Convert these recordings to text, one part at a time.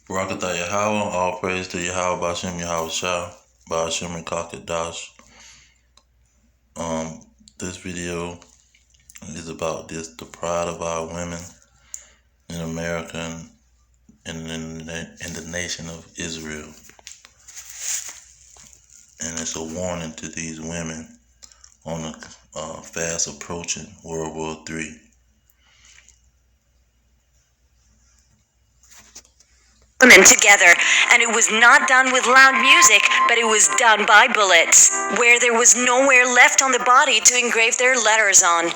Barakatah Yahweh, all praise to Yahweh Bashem Yahweh Shah, Bashem and Kakadash. This video is about the pride of our women in America and in the nation of Israel. And it's a warning to these women on the fast approaching World War III. Women together, and it was not done with loud music, but it was done by bullets, where there was nowhere left on the body to engrave their letters on.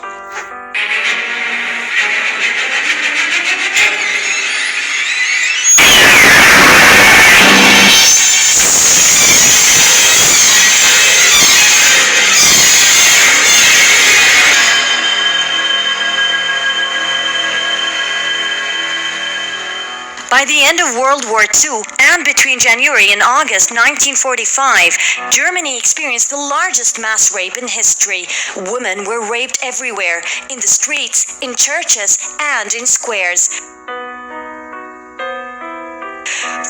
By the end of World War II, and between January and August 1945, Germany experienced the largest mass rape in history. Women were raped everywhere, in the streets, in churches, and in squares.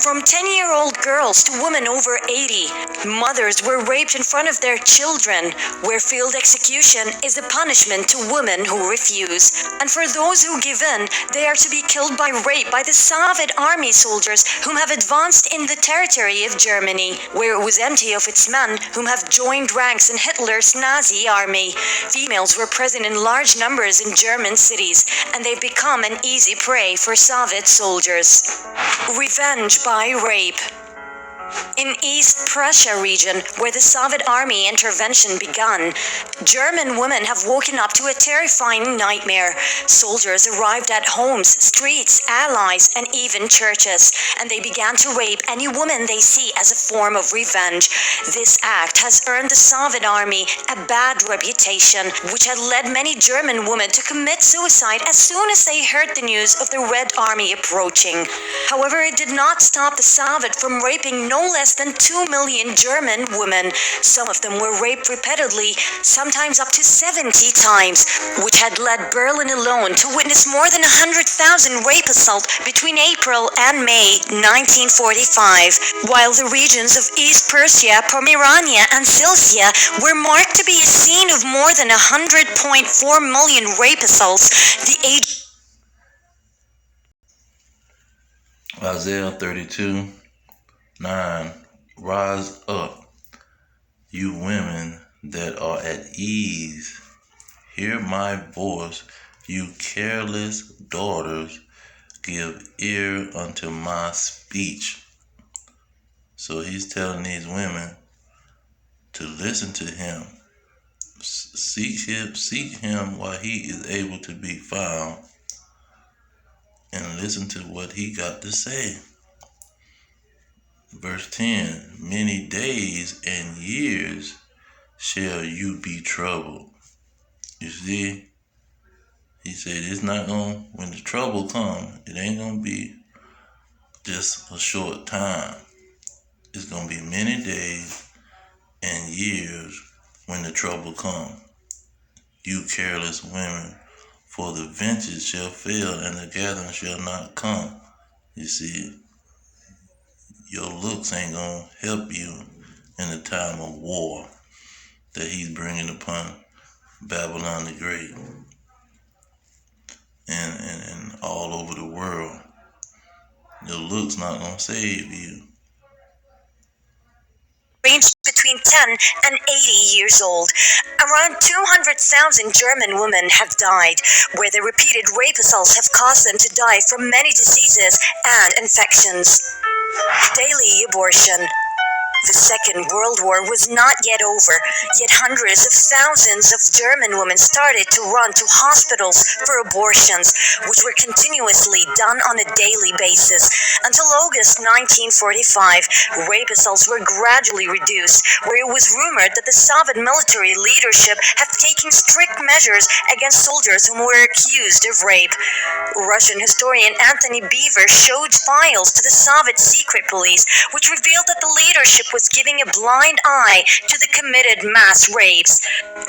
From 10-year-old girls to women over 80, mothers were raped in front of their children, where field execution is a punishment to women who refuse. And for those who give in, they are to be killed by rape by the Soviet army soldiers whom have advanced in the territory of Germany, where it was empty of its men whom have joined ranks in Hitler's Nazi army. Females were present in large numbers in German cities, and they've become an easy prey for Soviet soldiers. Revenge by rape. In East Prussia region, where the Soviet army intervention began, German women have woken up to a terrifying nightmare. Soldiers arrived at homes, streets, allies, and even churches, and they began to rape any woman they see as a form of revenge. This act has earned the Soviet army a bad reputation, which had led many German women to commit suicide as soon as they heard the news of the Red Army approaching. However, it did not stop the Soviet from raping no less than 2 million German women. Some of them were raped repeatedly, sometimes up to 70 times, which had led Berlin alone to witness more than 100,000 rape assaults between April and May 1945, while the regions of East Prussia, Pomerania, and Silesia were marked to be a scene of more than 100.4 million rape assaults. The age Isaiah 32:9. Rise up, you women that are at ease. Hear my voice, you careless daughters. Give ear unto my speech. So he's telling these women to listen to him. Seek him while he is able to be found, and listen to what he got to say. Verse 10, many days and years shall you be troubled. You see, he said it's not going, when the trouble comes, it ain't going to be just a short time. It's going to be many days and years when the trouble comes. You careless women, for the vengeance shall fail and the gathering shall not come. You see, your looks ain't going to help you in the time of war that he's bringing upon Babylon the Great and all over the world. Your looks not going to save you. ranged between 10 and 80 years old. Around 200,000 German women have died, where the repeated rape assaults have caused them to die from many diseases and infections. Daily abortion. The Second World War was not yet over, yet hundreds of thousands of German women started to run to hospitals for abortions, which were continuously done on a daily basis. Until August 1945, rape assaults were gradually reduced, where it was rumored that the Soviet military leadership had taken strict measures against soldiers whom were accused of rape. Russian historian Anthony Beaver showed files to the Soviet secret police, which revealed that the leadership was giving a blind eye to the committed mass rapes,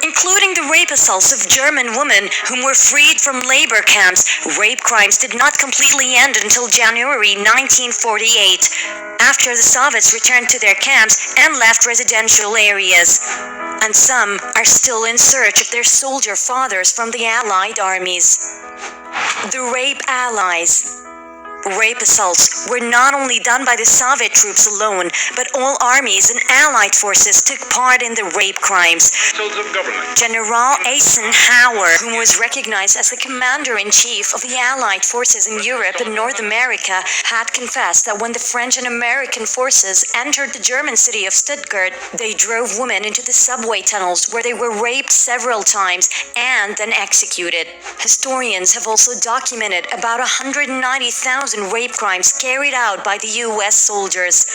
including the rape assaults of German women whom were freed from labor camps. Rape crimes did not completely end until January 1948, after the Soviets returned to their camps and left residential areas. And some are still in search of their soldier fathers from the Allied armies. The Rape Allies. Rape assaults were not only done by the Soviet troops alone, but all armies and Allied forces took part in the rape crimes. General Eisenhower, who was recognized as the commander-in-chief of the Allied forces in Europe and North America, had confessed that when the French and American forces entered the German city of Stuttgart, they drove women into the subway tunnels where they were raped several times and then executed. Historians have also documented about 190,000 rape crimes carried out by the US soldiers.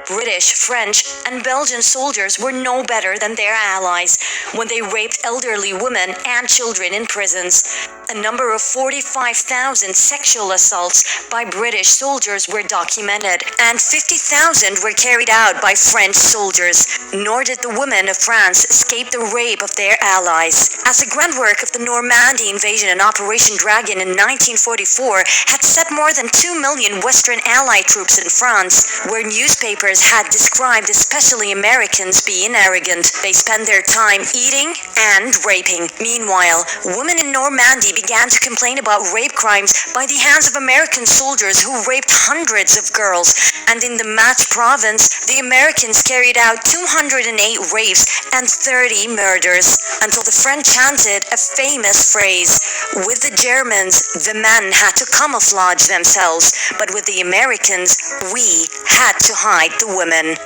British, French, and Belgian soldiers were no better than their allies when they raped elderly women and children in prisons. A number of 45,000 sexual assaults by British soldiers were documented, and 50,000 were carried out by French soldiers. Nor did the women of France escape the rape of their allies, as the groundwork of the Normandy invasion and Operation Dragon in 1944 had set more than 2 million Western Allied troops in France, where newspapers had described especially Americans being arrogant. They spent their time eating and raping. Meanwhile, women in Normandy began to complain about rape crimes by the hands of American soldiers who raped hundreds of girls. And in the Match province, the Americans carried out 208 rapes and 30 murders, until the French chanted a famous phrase: with the Germans, the men had to camouflage themselves, but with the Americans, we had to hide the women.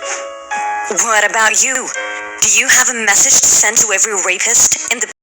What about you? Do you have a message to send to every rapist in the